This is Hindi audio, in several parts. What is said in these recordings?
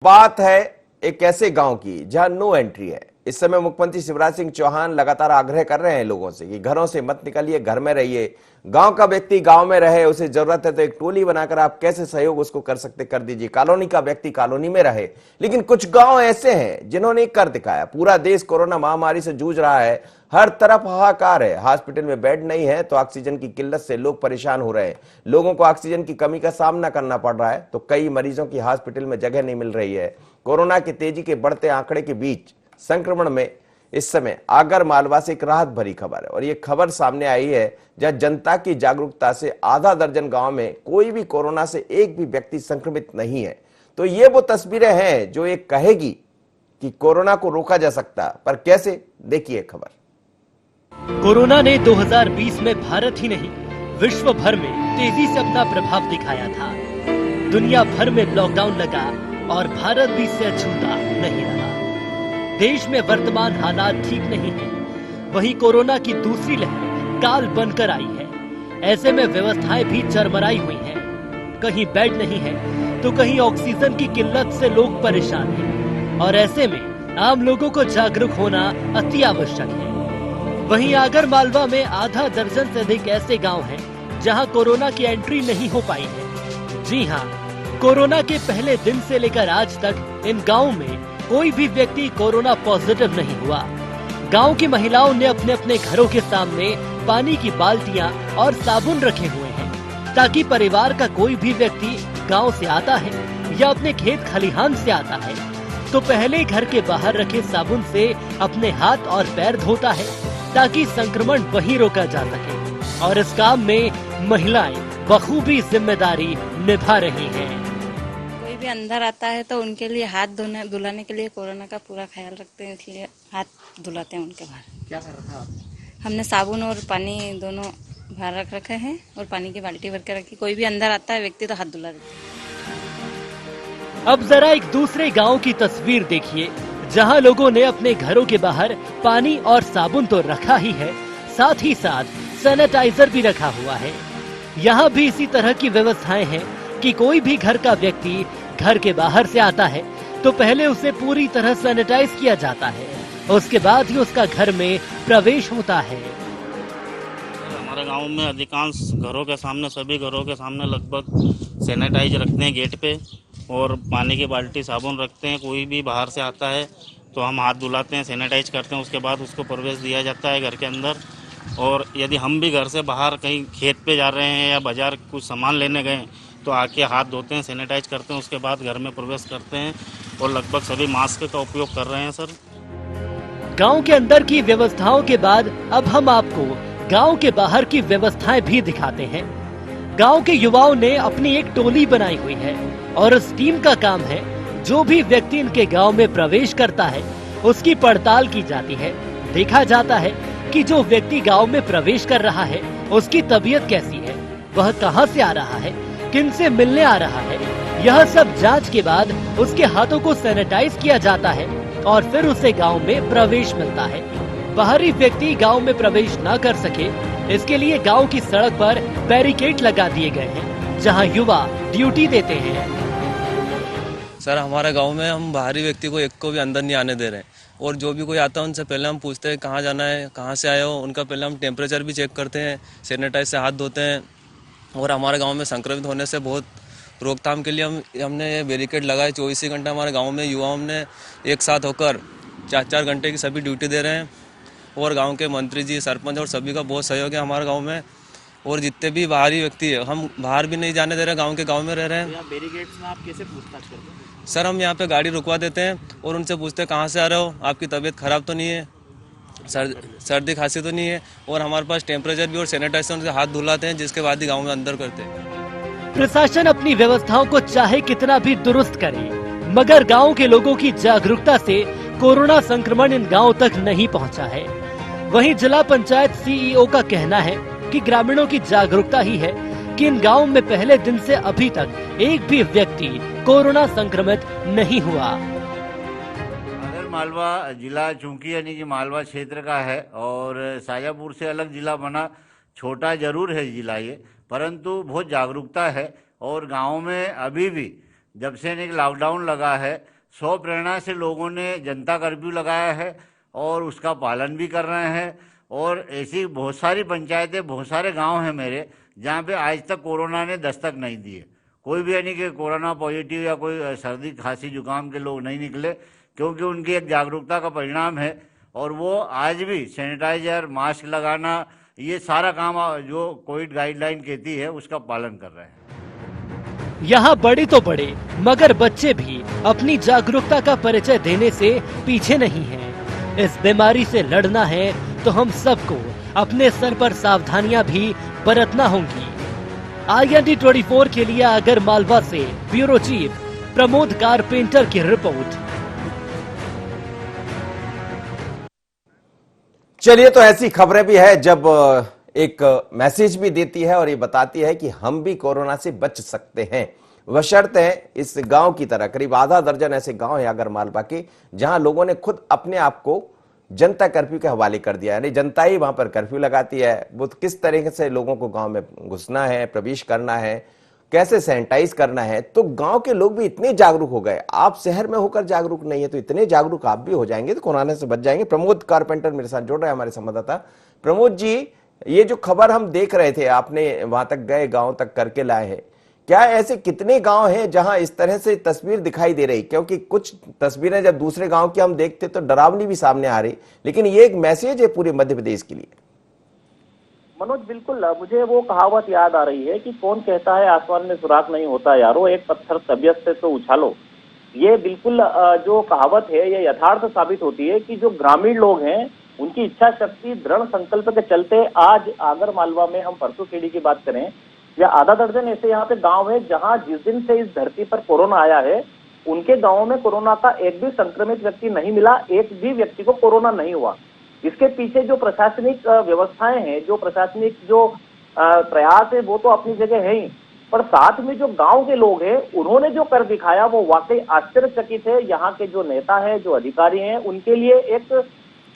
बात है एक ऐसे गांव की जहां नो एंट्री है। इस समय मुख्यमंत्री शिवराज सिंह चौहान लगातार आग्रह कर रहे हैं लोगों से कि घरों से मत निकलिए, घर में रहिए। गांव का व्यक्ति गांव में रहे, उसे जरूरत है तो एक टोली बनाकर आप कैसे सहयोग उसको कर सकते कर दीजिए। कॉलोनी का व्यक्ति कॉलोनी में रहे। लेकिन कुछ गांव ऐसे हैं जिन्होंने कर दिखाया। पूरा देश कोरोना महामारी से जूझ रहा है, हर तरफ हाहाकार है। हॉस्पिटल में बेड नहीं है तो ऑक्सीजन की किल्लत से लोग परेशान हो रहे हैं। लोगों को ऑक्सीजन की कमी का सामना करना पड़ रहा है तो कई मरीजों की हॉस्पिटल में जगह नहीं मिल रही है। कोरोना की तेजी के बढ़ते आंकड़े के बीच संक्रमण में इस समय आगर मालवा से एक राहत भरी खबर है। और यह खबर सामने आई है जहां जनता की जागरूकता से आधा दर्जन गांव में कोई भी कोरोना से एक भी व्यक्ति संक्रमित नहीं है। तो ये वो तस्वीरें हैं जो ये कहेगी कि कोरोना को रोका जा सकता, पर कैसे, देखिए खबर। कोरोना ने 2020 में भारत ही नहीं विश्व भर में तेजी से अपना प्रभाव दिखाया था। दुनिया भर में लॉकडाउन लगा और भारत भी इससे अछूता नहीं रहा। देश में वर्तमान हालात ठीक नहीं है, वहीं कोरोना की दूसरी लहर काल बनकर आई है। ऐसे में व्यवस्थाएं भी चरमराई हुई हैं। कहीं बेड नहीं है तो कहीं ऑक्सीजन की किल्लत से लोग परेशान हैं। और ऐसे में आम लोगों को जागरूक होना अति आवश्यक है। वहीं आगर मालवा में आधा दर्जन से अधिक ऐसे गांव हैं जहां कोरोना की एंट्री नहीं हो पाई है। जी हां, कोरोना के पहले दिन से लेकर आज तक इन गांवों में कोई भी व्यक्ति कोरोना पॉजिटिव नहीं हुआ। गांव की महिलाओं ने अपने अपने घरों के सामने पानी की बाल्टियां और साबुन रखे हुए हैं ताकि परिवार का कोई भी व्यक्ति गांव से आता है या अपने खेत खलिहान से आता है तो पहले घर के बाहर रखे साबुन से अपने हाथ और पैर धोता है ताकि संक्रमण वहीं रोका जा सके। और इस काम में महिलाएं बखूबी जिम्मेदारी निभा रही हैं। कोई भी अंदर आता है तो उनके लिए हाथ धुलाने के लिए कोरोना का पूरा ख्याल रखते हैं, इसलिए हाथ धुलाते हैं उनके बाहर। क्या कर रखा है? हमने साबुन और पानी दोनों बाहर रख रखे हैं और पानी की बाल्टी भर के रखी। कोई भी अंदर आता है व्यक्ति तो हाथ धुला देते हैं। अब जरा एक दूसरे गांव की तस्वीर देखिए जहां लोगों ने अपने घरों के बाहर पानी और साबुन तो रखा ही है, साथ ही साथ सैनिटाइजर भी रखा हुआ है। यहाँ भी इसी तरह की व्यवस्थाएं हैं कि कोई भी घर का व्यक्ति घर के बाहर से आता है तो पहले उसे पूरी तरह सैनिटाइज किया जाता है, उसके बाद ही उसका घर में प्रवेश होता है। हमारे गांव में अधिकांश घरों के सामने, सभी घरों के सामने लगभग सैनिटाइज रखते हैं गेट पे, और पानी की बाल्टी साबुन रखते हैं। कोई भी बाहर से आता है तो हम हाथ धुलाते हैं, सैनिटाइज करते हैं, उसके बाद उसको प्रवेश दिया जाता है घर के अंदर। और यदि हम भी घर से बाहर कहीं खेत पे जा रहे हैं या बाजार कुछ सामान लेने गए तो आके हाथ धोते हैं, सैनिटाइज करते हैं, उसके बाद घर में प्रवेश करते हैं। और लगभग सभी मास्क का उपयोग कर रहे हैं सर। गांव के अंदर की व्यवस्थाओं के बाद अब हम आपको गांव के बाहर की व्यवस्थाएं भी दिखाते हैं। गांव के युवाओं ने अपनी एक टोली बनाई हुई है और इस टीम का काम है जो भी व्यक्ति इनके गांव में प्रवेश करता है उसकी पड़ताल की जाती है। देखा जाता है कि जो व्यक्ति गांव में प्रवेश कर रहा है उसकी तबीयत कैसी है, वह कहां से आ रहा है, किन से मिलने आ रहा है। यह सब जांच के बाद उसके हाथों को सैनिटाइज किया जाता है और फिर उसे गांव में प्रवेश मिलता है। बाहरी व्यक्ति गांव में प्रवेश न कर सके इसके लिए गांव की सड़क पर बैरिकेड लगा दिए गए हैं जहां युवा ड्यूटी देते हैं। सर, हमारे गांव में हम बाहरी व्यक्ति को एक को भी अंदर नहीं आने दे रहे हैं और जो भी कोई आता है उनसे पहले हम पूछते हैं कहाँ जाना है, कहाँ से आए हो। उनका पहले हम टेम्परेचर भी चेक करते हैं, सैनिटाइज से हाथ धोते हैं। और हमारे गांव में संक्रमित होने से बहुत रोकथाम के लिए हमने ये बैरिकेड लगाए। 24 घंटे हमारे गाँव में युवाओं ने एक साथ होकर 4-4 घंटे की सभी ड्यूटी दे रहे हैं। और गाँव के मंत्री जी, सरपंच और सभी का बहुत सहयोग है हमारे गाँव में। और जितने भी बाहरी व्यक्ति है हम बाहर भी नहीं जाने दे रहे, गांव में रह रहे हैं। बैरिकेड्स में आप कैसे पूछताछ करते हैं? सर, हम यहाँ पे गाड़ी रुकवा देते हैं और उनसे पूछते हैं कहाँ से आ रहे हो, आपकी तबीयत खराब तो नहीं है, सर्दी खांसी तो नहीं है। और हमारे पास टेम्परेचर भी और सैनिटाइजर से हाथ धुलाते हैं, जिसके बाद ही गाँव में अंदर करते हैं। प्रशासन अपनी व्यवस्थाओं को चाहे कितना भी दुरुस्त करे, मगर गाँव के लोगों की जागरूकता से कोरोना संक्रमण इन गाँव तक नहीं पहुँचा है। वहीं जिला पंचायत CEO का कहना है कि ग्रामीणों की जागरूकता ही है कि इन गाँव में पहले दिन से अभी तक एक भी व्यक्ति कोरोना संक्रमित नहीं हुआ। आगर मालवा जिला चूंकि यानी कि मालवा क्षेत्र का है और शाजापुर से अलग जिला बना, छोटा जरूर है जिला ये, परंतु बहुत जागरूकता है। और गांव में अभी भी जब से यानी कि लॉकडाउन लगा है, सौ प्रेरणा से लोगों ने जनता कर्फ्यू लगाया है और उसका पालन भी कर रहे हैं। और ऐसी बहुत सारी पंचायतें, बहुत सारे गांव हैं मेरे, जहां पे आज तक कोरोना ने दस्तक नहीं दी है। कोई भी यानी कि कोरोना पॉजिटिव या कोई सर्दी खांसी जुकाम के लोग नहीं निकले, क्योंकि उनकी एक जागरूकता का परिणाम है। और वो आज भी सैनिटाइजर, मास्क लगाना, ये सारा काम जो कोविड गाइडलाइन कहती है उसका पालन कर रहे हैं। यहाँ बड़े तो बड़े मगर बच्चे भी अपनी जागरूकता का परिचय देने से पीछे नहीं हैं। इस बीमारी से लड़ना है तो हम सबको अपने सर पर सावधानियां भी बरतना होंगी। IND 24 के लिए आगर मालवा से ब्यूरो चीफ प्रमोद कारपेंटर की रिपोर्ट। चलिए, तो ऐसी खबरें भी है जब एक मैसेज भी देती है और ये बताती है कि हम भी कोरोना से बच सकते हैं, बशर्ते इस गांव की तरह करीब आधा दर्जन ऐसे गांव है आगर मालवा के जहां लोगों ने खुद अपने आप को जनता कर्फ्यू के हवाले कर दिया। यानी जनता ही वहां पर कर्फ्यू लगाती है। वो किस तरीके से लोगों को गांव में घुसना है, प्रवेश करना है, कैसे सैनिटाइज करना है। तो गांव के लोग भी इतने जागरूक हो गए। आप शहर में होकर जागरूक नहीं है तो इतने जागरूक आप भी हो जाएंगे तो कोरोना से बच जाएंगे। प्रमोद कारपेंटर मेरे साथ जुड़ रहे हैं, हमारे संवाददाता। प्रमोद जी, ये जो खबर हम देख रहे थे, आपने वहां तक गए, गांव तक करके लाए हैं, क्या ऐसे कितने गांव हैं जहां इस तरह से तस्वीर दिखाई दे रही? क्योंकि कुछ तस्वीरें जब दूसरे गांव की हम देखते तो डरावनी भी सामने आ रही, लेकिन ये एक मैसेज है पूरे मध्य प्रदेश के लिए। मनोज, बिल्कुल मुझे वो कहावत याद आ रही है कि कौन कहता है आसमान में सुराख नहीं होता यारो, एक पत्थर तबीयत से तो उछालो। ये बिल्कुल जो कहावत है ये यथार्थ साबित होती है कि जो ग्रामीण लोग हैं उनकी इच्छा शक्ति, दृढ़ संकल्प के चलते आज आगर मालवा में हम परसोखेड़ी की बात करें या आधा दर्जन ऐसे यहाँ पे गांव है जहां जिस दिन से इस धरती पर कोरोना आया है उनके गांव में कोरोना का एक भी संक्रमित व्यक्ति नहीं मिला, एक भी व्यक्ति को कोरोना नहीं हुआ। इसके पीछे जो प्रशासनिक व्यवस्थाएं हैं, जो प्रशासनिक जो प्रयास है वो तो अपनी जगह है ही, पर साथ में जो गांव के लोग हैं उन्होंने जो कर दिखाया वो वाकई आश्चर्यचकित है। यहाँ के जो नेता है, जो अधिकारी हैं, उनके लिए एक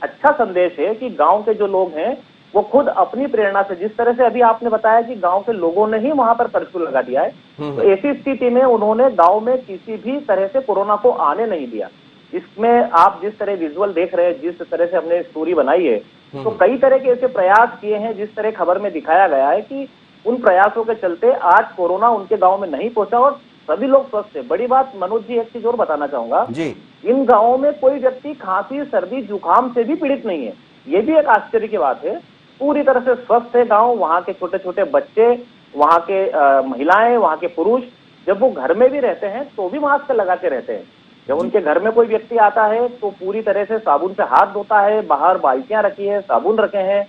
अच्छा संदेश है कि गांव के जो लोग हैं वो खुद अपनी प्रेरणा से, जिस तरह से अभी आपने बताया कि गांव के लोगों ने ही वहां पर कर्फ्यू लगा दिया है, तो ऐसी स्थिति में उन्होंने गांव में किसी भी तरह से कोरोना को आने नहीं दिया। इसमें आप जिस तरह विजुअल देख रहे हैं, जिस तरह से हमने स्टोरी बनाई है, तो कई तरह के ऐसे प्रयास किए हैं जिस तरह खबर में दिखाया गया है कि उन प्रयासों के चलते आज कोरोना उनके गांव में नहीं पहुंचा और सभी लोग स्वस्थ है। बड़ी बात मनोज जी, एक चीज और बताना चाहूंगा जी, इन गांवों में कोई व्यक्ति खांसी, सर्दी, जुकाम से भी पीड़ित नहीं है। ये भी एक आश्चर्य की बात है। पूरी तरह से स्वस्थ है गांव। वहां के छोटे छोटे बच्चे, वहां के महिलाएं, वहां के पुरुष, जब वो घर में भी रहते हैं तो भी मास्क लगा के रहते हैं। जब उनके घर में कोई व्यक्ति आता है तो पूरी तरह से साबुन से हाथ धोता है। बाहर बाल्टियां रखी है, साबुन रखे हैं।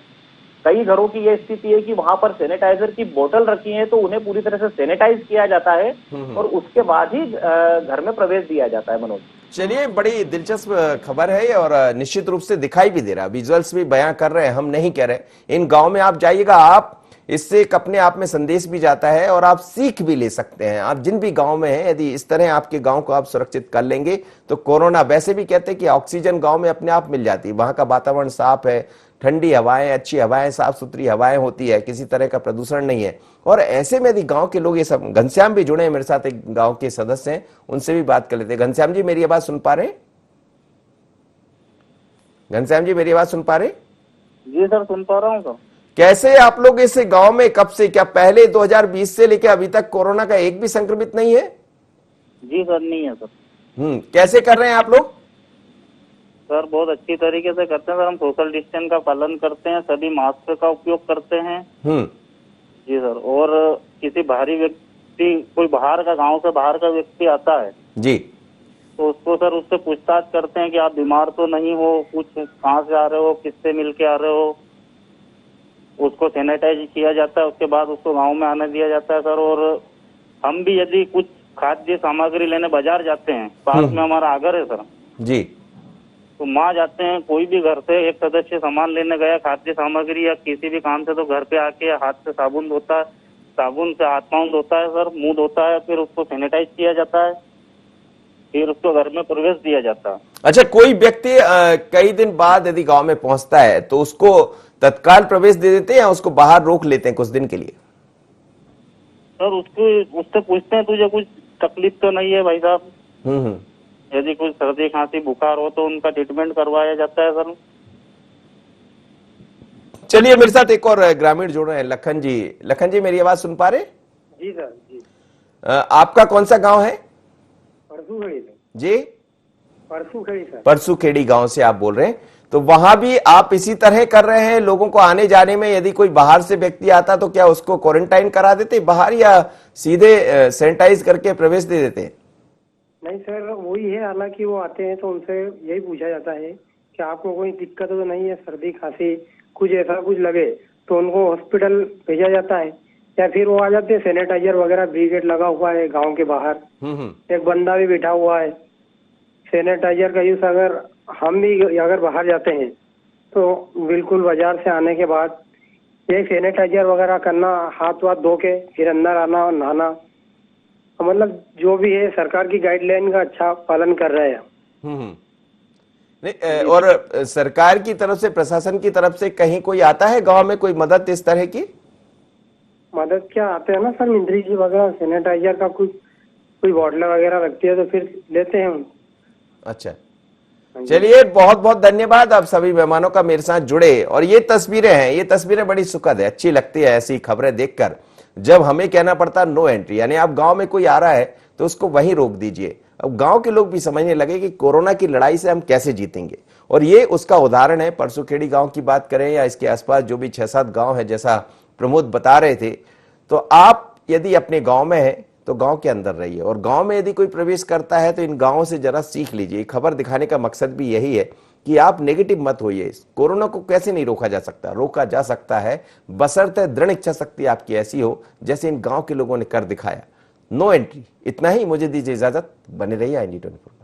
कई घरों की ये स्थिति है कि वहां पर सैनिटाइजर की बोतल रखी है तो उन्हें पूरी तरह से सैनिटाइज किया जाता है और उसके बाद ही घर में प्रवेश दिया जाता है। मनोज, चलिए, बड़ी दिलचस्प खबर है और निश्चित रूप से दिखाई भी दे रहा है, विजुअल्स भी बयां कर रहे हैं। हम नहीं कह रहे इन गांव में आप जाइएगा, आप इससे एक अपने आप में संदेश भी जाता है और आप सीख भी ले सकते हैं। आप जिन भी गांव में हैं, यदि इस तरह आपके गांव को आप सुरक्षित कर लेंगे तो कोरोना, वैसे भी कहते हैं कि ऑक्सीजन गांव में अपने आप मिल जाती है। वहां का वातावरण साफ है, ठंडी हवाएं, अच्छी हवाएं, साफ सुथरी हवाएं होती है, किसी तरह का प्रदूषण नहीं है। और ऐसे में यदि गांव के लोग ये सब, घनश्याम भी जुड़े हैं मेरे साथ, एक गांव के सदस्य हैं, उनसे भी बात कर लेते हैं। घनश्याम जी, मेरी आवाज सुन पा रहे हैं? घनश्याम जी, मेरी आवाज सुन पा रहे हैं? जी सर, सुन पा रहा हूँ सर। कैसे आप लोग इस गांव में कब से, क्या पहले 2020 से लेकर अभी तक कोरोना का एक भी संक्रमित नहीं है? जी सर, नहीं है सर। कैसे कर रहे हैं आप लोग? सर बहुत अच्छी तरीके से करते हैं सर। हम सोशल डिस्टेंस का पालन करते हैं, सभी मास्क का उपयोग करते हैं। जी सर। और किसी बाहरी व्यक्ति, कोई बाहर का, गांव से बाहर का व्यक्ति आता है जी, तो उसको सर उससे पूछताछ करते हैं कि आप बीमार तो नहीं हो, कुछ कहाँ से आ रहे हो, किससे मिल के आ रहे हो। उसको सैनिटाइज किया जाता है, उसके बाद उसको गांव में आने दिया जाता है सर। और हम भी यदि कुछ खाद्य सामग्री लेने बाजार जाते हैं, पास में हमारा आगर है सर जी, तो वहाँ जाते हैं, कोई भी घर से एक सदस्य सामान लेने गया, खाद्य सामग्री या किसी भी काम से, तो घर पे आके हाथ से साबुन धोता है, साबुन से हाथ पाँव धोता है सर, मुंह धोता है, फिर उसको सैनिटाइज किया जाता है, फिर उसको घर में प्रवेश दिया जाता है। अच्छा, कोई व्यक्ति कई दिन बाद यदि गांव में पहुंचता है तो उसको तत्काल प्रवेश दे देते हैं या उसको बाहर रोक लेते हैं कुछ दिन के लिए? सर उससे पूछते हैं तुझे कुछ तकलीफ तो नहीं है भाई साहब। हम्म। यदि कुछ सर्दी खांसी बुखार हो तो उनका ट्रीटमेंट करवाया जाता है सर। चलिए मेरे साथ एक और ग्रामीण जुड़ रहे हैं, लखन जी। लखन जी, मेरी आवाज सुन पा रहे? जी सर जी। आपका कौन सा गांव है? परसूखेड़ी जी, परसूखेड़ी सर। परसूखेड़ी गांव से आप बोल रहे हैं। तो वहां भी आप इसी तरह कर रहे हैं? लोगों को आने जाने में यदि कोई बाहर से व्यक्ति आता तो क्या उसको क्वारंटाइन करा देते बाहर, या सीधे सैनिटाइज करके प्रवेश दे देते? नहीं सर, वही है। हालांकि वो आते हैं तो उनसे यही पूछा जाता है कि आपको कोई दिक्कत तो नहीं है, सर्दी खांसी कुछ ऐसा कुछ लगे तो उनको हॉस्पिटल भेजा जाता है, या फिर वो आ जाते हैं। सैनिटाइजर वगैरह ब्रिगेड लगा हुआ है गांव के बाहर, एक बंदा भी बैठा हुआ है। सैनिटाइजर का यूज अगर हम भी अगर बाहर जाते हैं तो बिल्कुल बाजार से आने के बाद ये सैनिटाइजर वगैरह करना, हाथ वाथ धो के फिर अंदर आना और नहाना, मतलब जो भी है सरकार की गाइडलाइन का अच्छा पालन कर रहे हैं। नहीं, और सरकार की तरफ से, प्रशासन की तरफ से कहीं कोई आता है गांव में, कोई मदद इस तरह की? मदद क्या आते हैं ना सर, मंत्री जी वगैरह सैनिटाइजर का कुछ कोई बॉटल वगैरह रखती है तो फिर लेते हैं हम। अच्छा, चलिए बहुत बहुत धन्यवाद, आप सभी मेहमानों का मेरे साथ जुड़े। और ये तस्वीरें हैं, ये तस्वीरें बड़ी सुखद है, अच्छी लगती है ऐसी खबरें देखकर, जब हमें कहना पड़ता नो एंट्री। यानी आप गांव में कोई आ रहा है तो उसको वहीं रोक दीजिए। अब गांव के लोग भी समझने लगे कि कोरोना की लड़ाई से हम कैसे जीतेंगे, और ये उसका उदाहरण है। परसूखेड़ी गांव की बात करें या इसके आसपास जो भी 6-7 गांव है, जैसा प्रमोद बता रहे थे, तो आप यदि अपने गांव में है तो गांव के अंदर रहिए, और गांव में यदि कोई प्रवेश करता है तो इन गांवों से जरा सीख लीजिए। खबर दिखाने का मकसद भी यही है कि आप नेगेटिव मत होइए। कोरोना को कैसे नहीं रोका जा सकता? रोका जा सकता है, बशर्ते दृढ़ इच्छा शक्ति आपकी ऐसी हो जैसे इन गांव के लोगों ने कर दिखाया। नो एंट्री, इतना ही। मुझे दीजिए इजाजत, बने रहिए IND 24।